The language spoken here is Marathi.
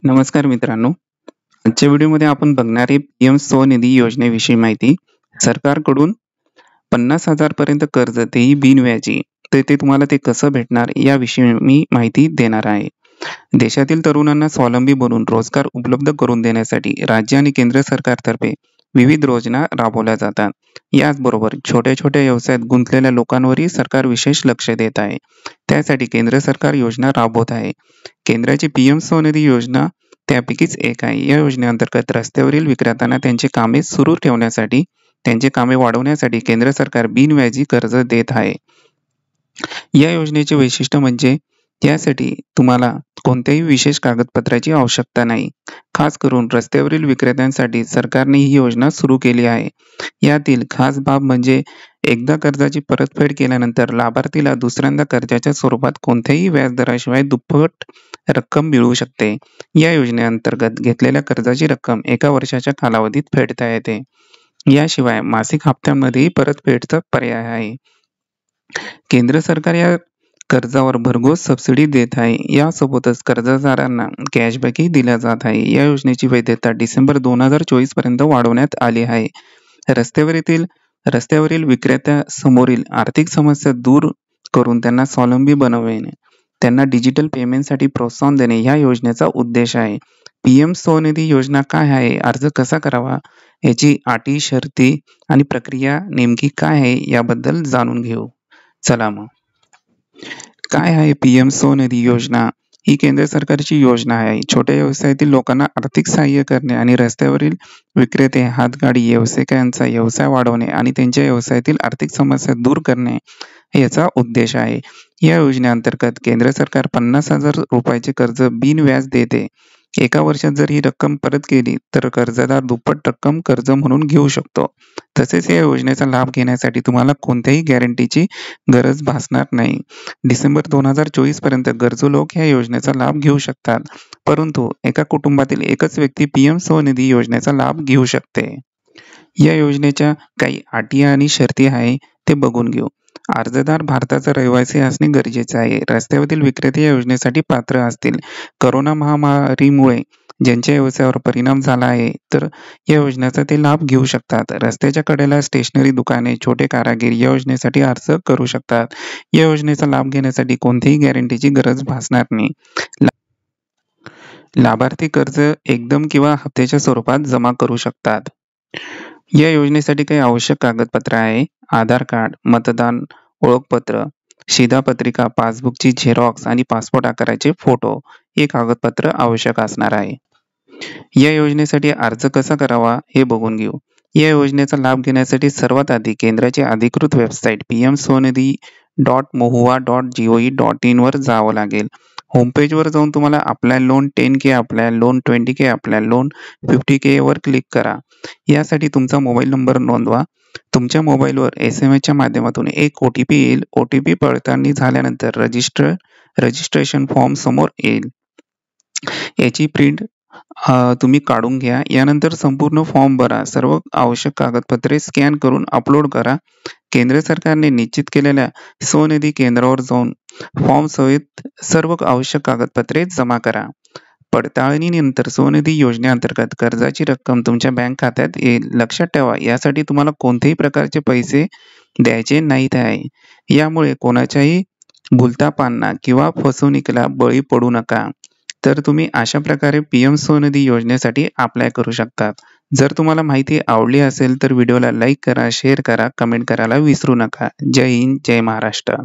नमस्कार मित्रांनो. आजच्या व्हिडिओमध्ये आपण बघणार आहे पीएम स्वनिधी योजनेविषयी माहिती. सरकारकडून 50,000 पर्यंत कर्ज तेही बिनव्याजी. तर ते तुम्हाला कसं भेटणार याविषयी मी माहिती देणार आहे. देशातील तरुणांना स्वावलंबी बनवून रोजगार उपलब्ध करून देण्यासाठी राज्य आणि केंद्र सरकारतर्फे विविध योजना राबवल्या जातात. याचबरोबर छोट्या-छोट्या व्यवसायात गुंतलेल्या लोकांवरही सरकार विशेष लक्ष देत आहे. त्यासाठी केंद्र सरकार योजना राबवत आहे. केंद्राची पीएम स्वनिधी योजना त्यापैकीच एक आहे. या योजनेअंतर्गत रस्त्यावरील विक्रेत्यांना त्यांची कामे सुरू ठेवण्यासाठी, त्यांची कामे वाढवण्यासाठी केंद्र सरकार बिनव्याजी कर्ज देत आहे. या योजनेचे वैशिष्ट्य म्हणजे त्यासाठी तुम्हाला कोणत्याही विशेष कागदपत्राची आवश्यकता नाही. खास करून रस्त्यावरील विक्रेत्यांसाठी सरकारने ही योजना सुरू केली आहे. यातील खास बाब म्हणजे एकदा कर्जाची परतफेड केल्यानंतर लाभार्थीला दुसऱ्यांदा कर्जाच्या स्वरूपात कोणत्याही व्याजदराशिवाय दुप्पट रक्कम मिळू शकते. या योजनेअंतर्गत घेतलेल्या कर्जाची रक्कम 1 वर्षाच्या कालावधीत फेडता येते. याशिवाय मासिक हप्त्यांमध्येही परतफेडचा पर्याय आहे. केंद्र सरकार या कर्जावर भरघोस सबसिडी देत आहे. यासोबतच कर्जदारांना कॅशबॅकही दिला जात आहे. या योजनेची वैधता डिसेंबर 2024 पर्यंत वाढवण्यात आली आहे. रस्त्यावरील विक्रेत्यासमोरील आर्थिक समस्या दूर करून त्यांना स्वावलंबी बनवणे, त्यांना डिजिटल पेमेंटसाठी प्रोत्साहन देणे या योजनेचा उद्देश आहे. पीएम स्वनिधी योजना काय आहे, अर्ज कसा करावा, याची अटी, शर्ती आणि प्रक्रिया नेमकी काय आहे याबद्दल जाणून घेऊ. चला मग. काय आहे पीएम स्वनिधी योजना? ही केंद्र सरकारची योजना आहे. छोट्या व्यवसायातील लोकांना आर्थिक सहाय्य करणे आणि रस्त्यावरील विक्रेते, हातगाडी व्यावसायिकांचा व्यवसाय वाढवणे आणि त्यांच्या व्यवसायातील आर्थिक समस्या दूर करणे याचा उद्देश आहे. या योजनेअंतर्गत केंद्र सरकार 50,000 रुपयाचे कर्ज बिनव्याज देते. 1 वर्षात जर ही रक्कम परत केली तर कर्जदार दुप्पट रक्कम कर्ज म्हणून घेऊ शकतो. तसेच या योजनेचा लाभ घेण्यासाठी तुम्हाला कोणत्याही गॅरंटीची गरज भासणार नाही. डिसेंबर 2024 पर्यंत गरजू लोक या योजनेचा लाभ घेऊ शकतात. परंतु एका कुटुंबातील एकच व्यक्ती पीएम स्वनिधी योजनेचा लाभ घेऊ शकते. या योजनेच्या काही अटी आणि शर्ती आहे ते बघून घेऊ. अर्जदार भारताचा रहिवासी असणे गरजेचे आहे. रस्त्यावरील विक्रेते या योजनेसाठी पात्र असतील. कोरोना महामारीमुळे ज्यांच्या व्यवसायावर परिणाम झाला आहे तर या योजनेचा ते लाभ घेऊ शकतात. रस्त्याच्या कडेला स्टेशनरी दुकाने, छोटे कारागीर या योजनेसाठी अर्ज करू शकतात. या योजनेचा लाभ घेण्यासाठी कोणतीही गॅरंटीची गरज भासणार नाही. लाभार्थी कर्ज एकदम किंवा हप्त्याच्या स्वरूपात जमा करू शकतात. या योजनेसाठी काही आवश्यक कागदपत्र आहे. आधार कार्ड, मतदान ओळखपत्र, शिधापत्रिका, पासबुकची झेरॉक्स आणि पासपोर्ट आकाराचे फोटो हे कागदपत्र आवश्यक असणार आहे. या योजनेसाठी अर्ज कसा करावा हे बघून घेऊ. या योजनेचा लाभ घेण्यासाठी सर्वात आधी केंद्राची अधिकृत वेबसाईट pmswanidhi.mohua.gov.in वर जावं लागेल. होमपेजवर जाऊन तुम्हाला apply loan 10K apply loan 20K apply loan 50K वर क्लिक करा. यासाठी तुमचा मोबाईल नंबर नोंदवा. तुमच्या मोबाईलवर SMS च्या माध्यमातून एक OTP येईल. OTP पडताळणी झाल्यानंतर रजिस्ट्रेशन फॉर्म समोर येईल. याची प्रिंट तुम्ही काढून घ्या. यानंतर संपूर्ण फॉर्म भरा. सर्व आवश्यक कागदपत्रे स्कॅन करून अपलोड करा. केंद्र सरकारने निश्चित केलेल्या स्वनिधी केंद्रावर जाऊन फॉर्म सहित सर्व आवश्यक कागदपत्रे जमा करा. पडताळणीनंतर स्वनिधी योजनेअंतर्गत कर्जाची रक्कम तुमच्या बँक खात्यात येईल. लक्षात ठेवा, यासाठी तुम्हाला कोणत्याही प्रकारचे पैसे द्यायचे नाहीत आहे. यामुळे कोणाच्याही भुलथापांना किंवा फसवणुकीला बळी पडू नका. तर तुम्ही अशा प्रकारे पीएम स्वनिधी योजनेसाठी अप्लाय करू शकता. जर तुम्हाला माहिती आवडली असेल तर व्हिडिओला लाईक करा, शेअर करा, कमेंट करायला विसरू नका. जय हिंद, जय महाराष्ट्र.